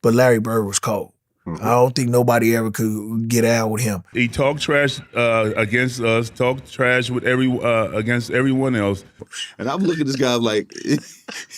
but Larry Bird was cold. I don't think nobody ever could get out with him. He talked trash against us, talked trash with against everyone else. And I'm looking at this guy like,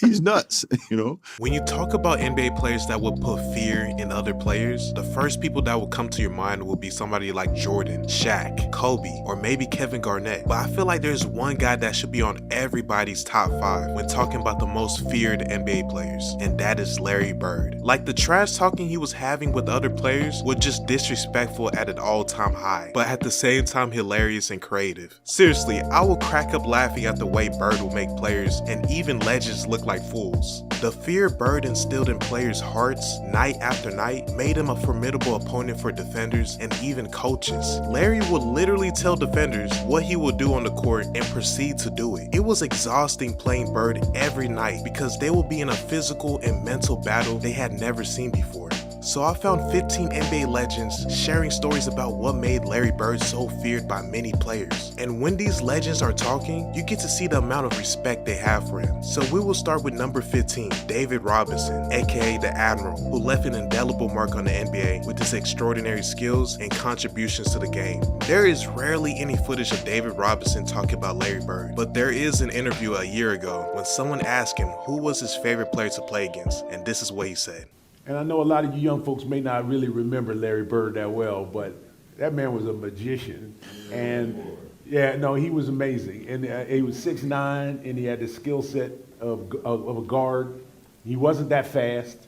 he's nuts, you know? When you talk about NBA players that would put fear in other players, the first people that will come to your mind will be somebody like Jordan, Shaq, Kobe, or maybe Kevin Garnett. But I feel like there's one guy that should be on everybody's top 5 when talking about the most feared NBA players, and that is Larry Bird. Like, the trash talking he was having with other players was just disrespectful at an all-time high, but at the same time hilarious and creative. Seriously, I will crack up laughing at the way Bird will make players and even legends look like fools. The fear Bird instilled in players' hearts night after night made him a formidable opponent for defenders and even coaches. Larry would literally tell defenders what he would do on the court and proceed to do it. It was exhausting playing Bird every night because they would be in a physical and mental battle they had never seen before. So I found 15 NBA legends sharing stories about what made Larry Bird so feared by many players. And when these legends are talking, you get to see the amount of respect they have for him. So we will start with number 15, David Robinson, aka the Admiral, who left an indelible mark on the NBA with his extraordinary skills and contributions to the game. There is rarely any footage of David Robinson talking about Larry Bird, but there is an interview a year ago when someone asked him who was his favorite player to play against, and this is what he said. And I know a lot of you young folks may not really remember Larry Bird that well, but that man was a magician. And yeah, no, he was amazing. And he was 6'9", and he had the skill set of a guard. He wasn't that fast.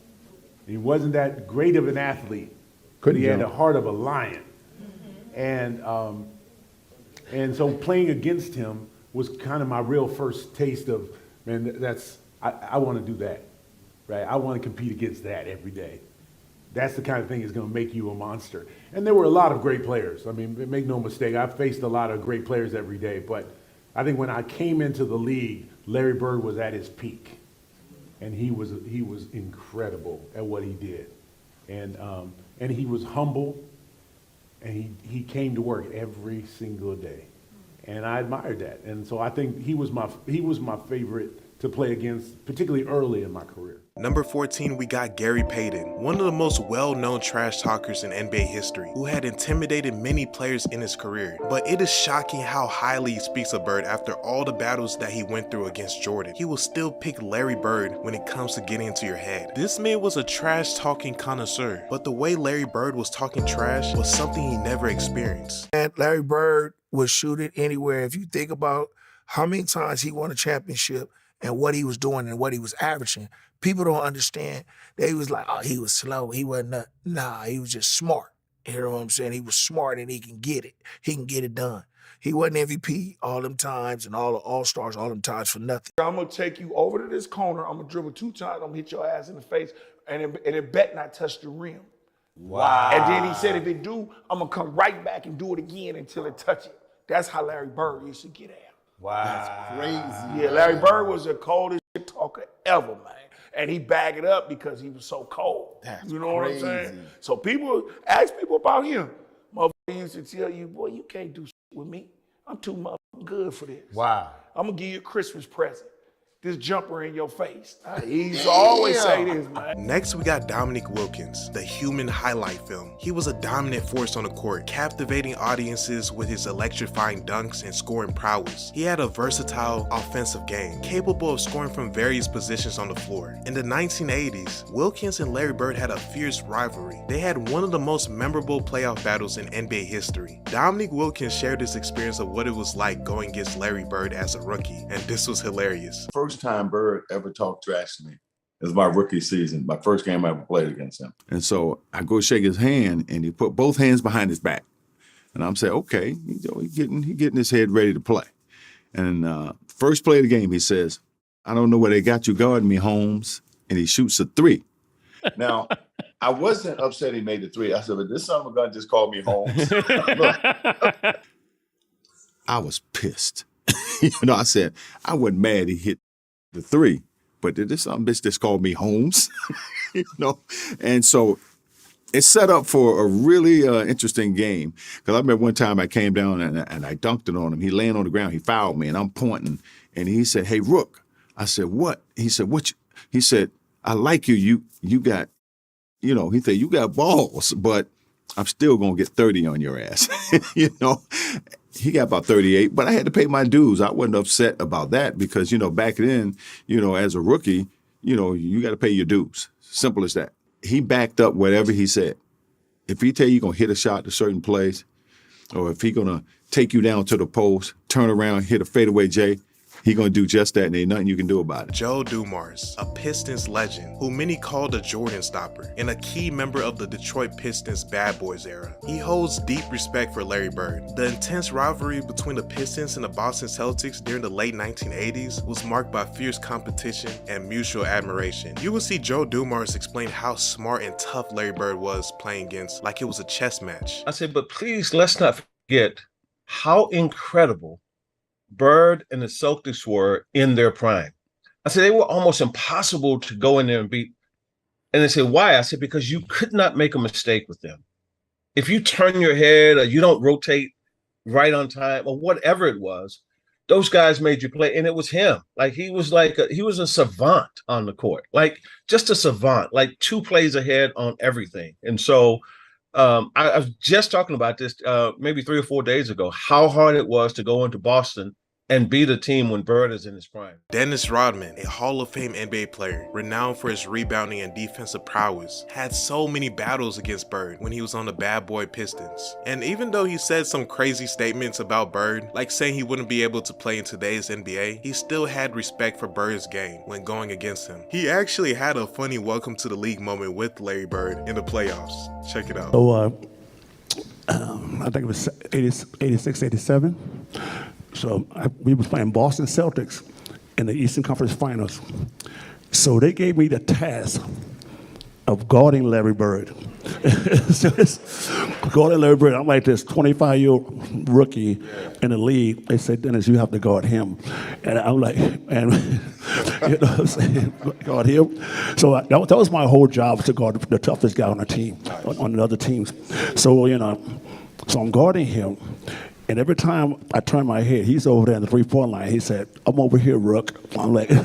He wasn't that great of an athlete. But he had the heart of a lion. And so playing against him was kind of my real first taste of, man, I want to do that. Right, I want to compete against that every day. That's the kind of thing that's going to make you a monster. And there were a lot of great players. I mean, make no mistake, I've faced a lot of great players every day, but I think when I came into the league, Larry Bird was at his peak. And he was incredible at what he did. And he was humble, and he came to work every single day. And I admired that. And so I think he was my favorite to play against, particularly early in my career. Number 14, we got Gary Payton, one of the most well-known trash talkers in NBA history, who had intimidated many players in his career. But it is shocking how highly he speaks of Bird after all the battles that he went through against Jordan. He will still pick Larry Bird when it comes to getting into your head. This man was a trash-talking connoisseur, but the way Larry Bird was talking trash was something he never experienced. And Larry Bird would shoot it anywhere. If you think about how many times he won a championship and what he was doing and what he was averaging, people don't understand that he was like, oh, he was slow. He wasn't, nah, he was just smart. You know what I'm saying? He was smart and he can get it. He can get it done. He wasn't MVP all them times and all the All-Stars all them times for nothing. I'm going to take you over to this corner. I'm going to dribble 2 times. I'm going to hit your ass in the face, and it bet not touch the rim. Wow. And then he said, if it do, I'm going to come right back and do it again until it touch it. That's how Larry Bird used to get at. Wow. That's crazy. Yeah, Larry Bird was the coldest shit talker ever, man. And he bagged it up because he was so cold. That's you know crazy. what I'm saying? So people, ask people about him. Motherfucker used to tell you, boy, you can't do shit with me. I'm too motherfucking good for this. Wow. I'm going to give you a Christmas present. This jumper in your face. He used to always say this, man. Next, we got Dominique Wilkins, the human highlight film. He was a dominant force on the court, captivating audiences with his electrifying dunks and scoring prowess. He had a versatile offensive game, capable of scoring from various positions on the floor. In the 1980s, Wilkins and Larry Bird had a fierce rivalry. They had one of the most memorable playoff battles in NBA history. Dominique Wilkins shared his experience of what it was like going against Larry Bird as a rookie, and this was hilarious. First time Bird ever talked trash to me. It was my rookie season, my first game I ever played against him. And so I go shake his hand, and he put both hands behind his back. And I'm saying, okay, he getting his head ready to play. And first play of the game, he says, I don't know where they got you guarding me, Holmes. And he shoots a 3. Now, I wasn't upset he made the 3. I said, but this son of a gun just called me Holmes. Look, I was pissed. I said, I wasn't mad he hit the 3, but this some bitch just called me Holmes, And so it set up for a really interesting game. Because I remember one time I came down and I dunked it on him. He laying on the ground, he fouled me, and I'm pointing, and he said, hey, Rook. I said, what? He said, what? He said, I like you. You got he said, you got balls, but I'm still going to get 30 on your ass. He got about 38, but I had to pay my dues. I wasn't upset about that because, back then, as a rookie, you got to pay your dues. Simple as that. He backed up whatever he said. If he tell you going to hit a shot to a certain place, or if he going to take you down to the post, turn around, hit a fadeaway J, he going to do just that, and ain't nothing you can do about it. Joe Dumars, a Pistons legend who many called a Jordan stopper and a key member of the Detroit Pistons bad boys era. He holds deep respect for Larry Bird. The intense rivalry between the Pistons and the Boston Celtics during the late 1980s was marked by fierce competition and mutual admiration. You will see Joe Dumars explain how smart and tough Larry Bird was playing against like it was a chess match. I said, but please let's not forget how incredible Bird and the Celtics were in their prime. I said, they were almost impossible to go in there and beat. And they said, why? I said, because you could not make a mistake with them. If you turn your head or you don't rotate right on time or whatever it was, those guys made you play. And it was him. Like he was a savant on the court, like just a savant, like 2 plays ahead on everything. And so I was just talking about this maybe 3 or 4 days ago, how hard it was to go into Boston and beat a team when Bird is in his prime. Dennis Rodman, a Hall of Fame NBA player, renowned for his rebounding and defensive prowess, had so many battles against Bird when he was on the bad boy Pistons. And even though he said some crazy statements about Bird, like saying he wouldn't be able to play in today's NBA, he still had respect for Bird's game when going against him. He actually had a funny welcome to the league moment with Larry Bird in the playoffs. Check it out. So I think it was 86, 87. So we was playing Boston Celtics in the Eastern Conference Finals. So they gave me the task of guarding Larry Bird. Guarding Larry Bird, I'm like this 25-year-old rookie in the league. They said, Dennis, you have to guard him. And I'm like, and what I'm saying, guard him. So that was my whole job, to guard the toughest guy on the team, on the other teams. So, so I'm guarding him. And every time I turn my head, he's over there in the 3-point line. He said, I'm over here, Rook. I'm like, I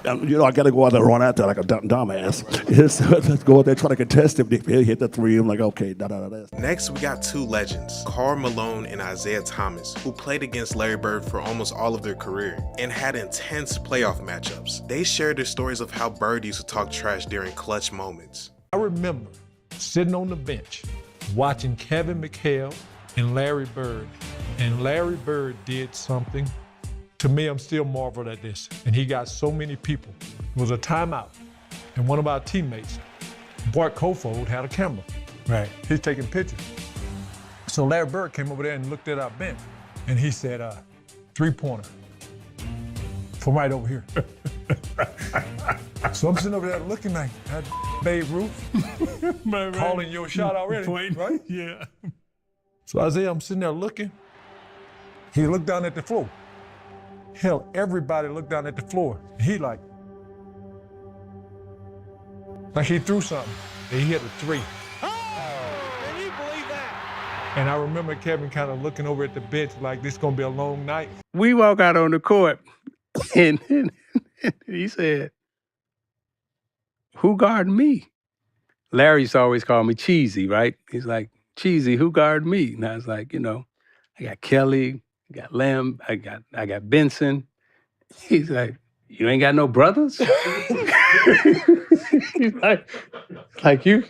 got to go out there and run out there like a dumbass. Let's go out there, try to contest him. He'll hit the 3. I'm like, okay, Next, we got 2 legends, Karl Malone and Isaiah Thomas, who played against Larry Bird for almost all of their career and had intense playoff matchups. They shared their stories of how Bird used to talk trash during clutch moments. I remember sitting on the bench, watching Kevin McHale and Larry Bird. And Larry Bird did something. To me, I'm still marveled at this. And he got so many people. It was a timeout. And one of our teammates, Bart Kofold, had a camera. Right. He's taking pictures. So Larry Bird came over there and looked at our bench. And he said, 3-pointer from right over here. So I'm sitting over there looking like that Babe Ruth, calling your shot already, right? Yeah. So Isaiah, I'm sitting there looking. He looked down at the floor. Hell, everybody looked down at the floor. He like he threw something. And he hit a 3. Oh, can you believe that? And I remember Kevin kind of looking over at the bench like this gonna be a long night. We walk out on the court and he said, who guarded me? Larry used to always call me Cheesy, right? He's like, Cheesy, who guarded me? And I was like, I got Kelly, I got Lamb, I got Benson. He's like, you ain't got no brothers? He's like you.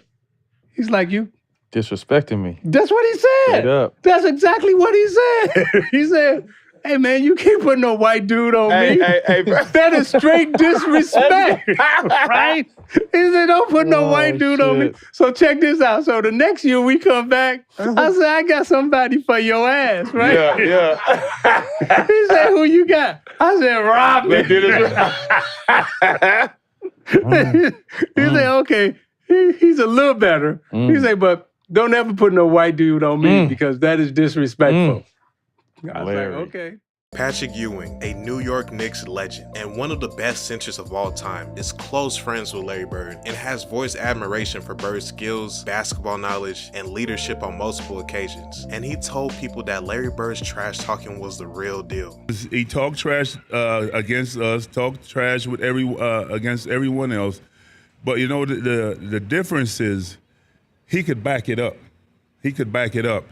He's like you. Disrespecting me. That's what he said. Straight up. That's exactly what he said. He said, hey, man, you can't put no white dude on me. Hey, bro. That is straight disrespect, right? He said, don't put no white dude on me. So check this out. So the next year we come back, I said, I got somebody for your ass, right? Yeah. He said, who you got? I said, Robin. He said, okay, he's a little better. He said, but don't ever put no white dude on me because that is disrespectful. I was like, okay. Patrick Ewing, a New York Knicks legend and one of the best centers of all time, is close friends with Larry Bird and has voiced admiration for Bird's skills, basketball knowledge, and leadership on multiple occasions. And he told people that Larry Bird's trash talking was the real deal. He talked trash against us, talked trash with against everyone else. But you know, the difference is he could back it up. He could back it up.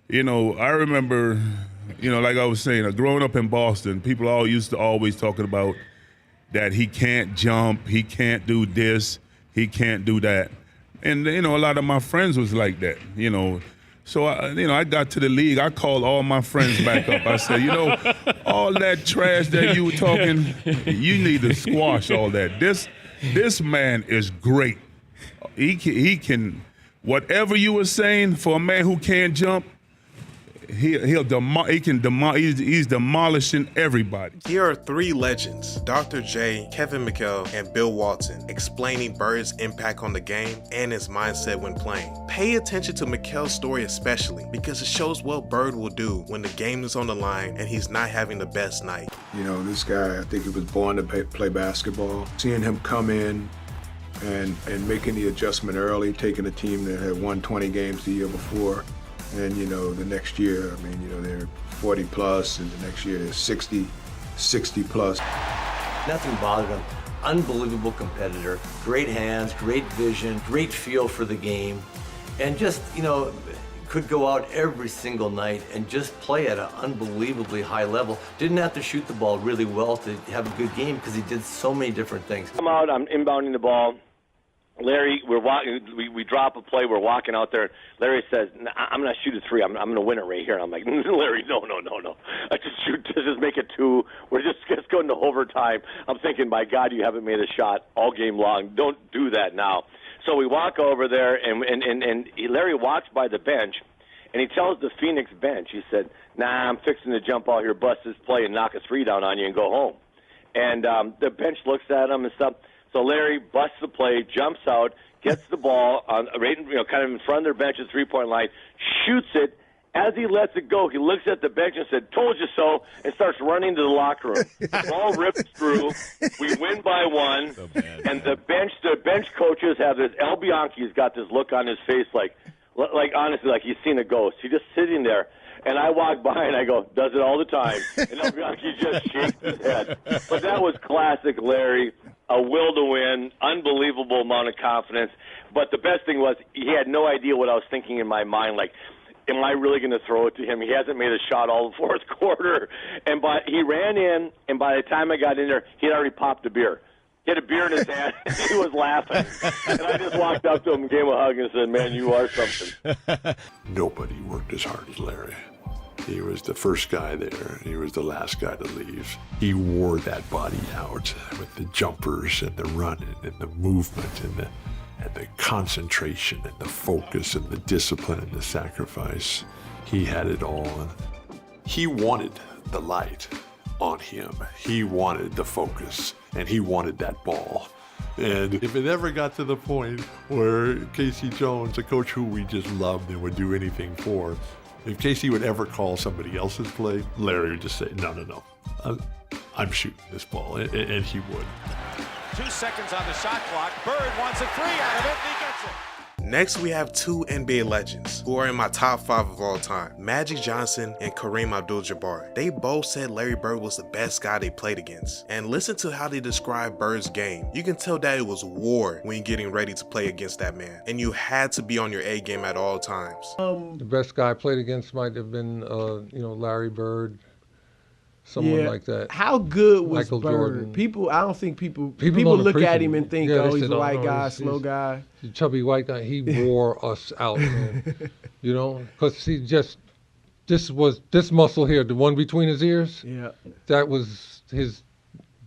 You know, I remember, you know, like I was saying, growing up in Boston, people all used to always talking about that he can't jump, he can't do this, he can't do that. And, you know, a lot of my friends was like that, you know. So, I got to the league. I called all my friends back up. I said, you know, all that trash that you were talking, you need to squash all that. This man is great. He can, whatever you were saying for a man who can't jump, he's demolishing everybody. Here are three legends, Dr. J, Kevin McHale, and Bill Walton, explaining Bird's impact on the game and his mindset when playing. Pay attention to McHale's story especially because it shows what Bird will do when the game is on the line and he's not having the best night. You know, this guy, I think he was born to play basketball. Seeing him come in and making the adjustment early, taking a team that had won 20 games the year before, and, you know, the next year, I mean, you know, they're 40 plus, and the next year they're 60 plus. Nothing bothered him. Unbelievable competitor, great hands, great vision, great feel for the game, and just, you know, could go out every single night and just play at an unbelievably high level. Didn't have to shoot the ball really well to have a good game because he did so many different things. I'm out, I'm inbounding the ball. Larry, we're walking. We drop a play. We're walking out there. Larry says, "I'm going to shoot a three. I'm going to win it right here." And I'm like, "Larry, no. I just make it two. We're just going to overtime." I'm thinking, my God, you haven't made a shot all game long. Don't do that now. So we walk over there, and Larry walks by the bench, and he tells the Phoenix bench, he said, "Nah, I'm fixing to jump out here, bust this play, and knock a three down on you and go home." And the bench looks at him and stuff. So Larry busts the play, jumps out, gets the ball on, right, you know, kind of in front of their bench at three-point line, shoots it. As he lets it go, he looks at the bench and said, "Told you so," and starts running to the locker room. Ball rips through. We win by one, and the bench coaches have this. El Bianchi's got this look on his face, like honestly, like he's seen a ghost. He's just sitting there. And I walk by and I go, "Does it all the time." And El Bianchi just shakes his head. But that was classic Larry. A will to win, unbelievable amount of confidence. But the best thing was he had no idea what I was thinking in my mind. Like, am I really going to throw it to him? He hasn't made a shot all the fourth quarter. But he ran in, and by the time I got in there, he had already popped a beer. He had a beer in his hand. He was laughing. And I just walked up to him and gave him a hug and said, "Man, you are something." Nobody worked as hard as Larry. He was the first guy there. He was the last guy to leave. He wore that body out with the jumpers and the running and the movement and the concentration and the focus and the discipline and the sacrifice. He had it all. He wanted the light on him. He wanted the focus, and he wanted that ball. And if it ever got to the point where Casey Jones, a coach who we just loved and would do anything for, if Casey would ever call somebody else's play, Larry would just say, no, I'm shooting this ball, and he would. 2 seconds on the shot clock. Bird wants a three out of it, and he gets it. Next, we have two NBA legends who are in my top 5 of all time, Magic Johnson and Kareem Abdul-Jabbar. They both said Larry Bird was the best guy they played against. And listen to how they describe Bird's game. You can tell that it was war when getting ready to play against that man. And you had to be on your A game at all times. The best guy I played against might have been, Larry Bird. Someone like that. How good was Michael Bird? Jordan. I don't think people don't look at appreciate him and think, they he's said, a white guy, he's slow guy. He's a chubby white guy. He wore us out, man. Because he just, this muscle here, the one between his ears, that was his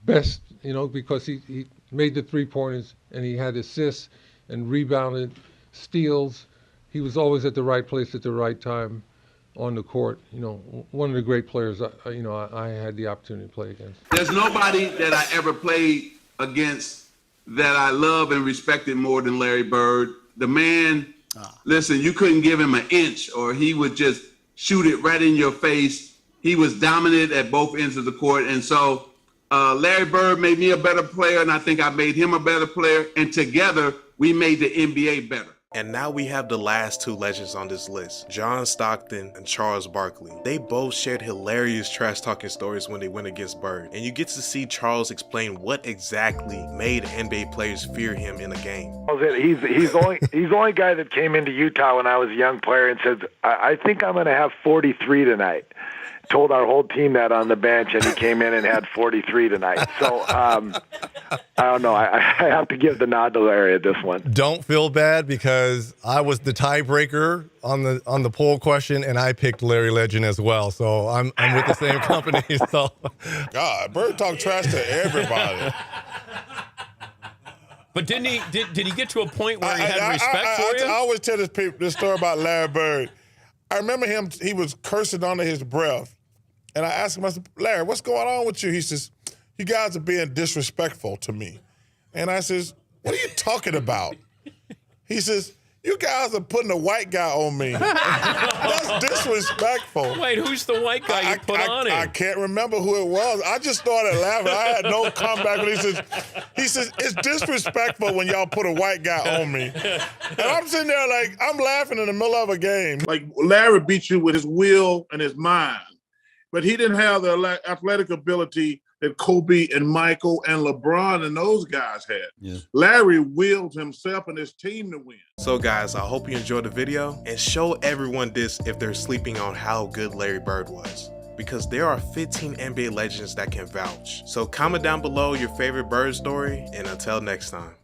best, because he made the three-pointers and he had assists and rebounded, steals. He was always at the right place at the right time on the court. One of the great players I had the opportunity to play against. There's nobody that I ever played against that I love and respected more than Larry Bird. The man, listen, you couldn't give him an inch or he would just shoot it right in your face. He was dominant at both ends of the court. And so Larry Bird made me a better player, and I think I made him a better player. And together, we made the NBA better. And now we have the last two legends on this list, John Stockton and Charles Barkley. They both shared hilarious trash talking stories when they went against Bird, and you get to see Charles explain what exactly made NBA players fear him in a game. He's the only guy that came into Utah when I was a young player and said, I think I'm going to have 43 tonight. Told our whole team that on the bench, and he came in and had 43 tonight. So I don't know. I have to give the nod to Larry at this one. Don't feel bad because I was the tiebreaker on the poll question, and I picked Larry Legend as well. So I'm with the same company. So God, Bird talk trash to everybody. But did he get to a point where he had respect for you? I always tell this story about Larry Bird. I remember him, he was cursing under his breath. And I asked him, I said, Larry, what's going on with you? He says, you guys are being disrespectful to me. And I says, what are you talking about? He says, you guys are putting a white guy on me. That's disrespectful. Wait, who's the white guy you put on him? I can't remember who it was. I just started laughing. I had no comeback. When he says, it's disrespectful when y'all put a white guy on me. And I'm sitting there like, I'm laughing in the middle of a game. Like, Larry beat you with his will and his mind, but he didn't have the athletic ability that Kobe and Michael and LeBron and those guys had. Yeah. Larry willed himself and his team to win. So guys, I hope you enjoyed the video, and show everyone this if they're sleeping on how good Larry Bird was, because there are 15 NBA legends that can vouch. So comment down below your favorite Bird story, and until next time.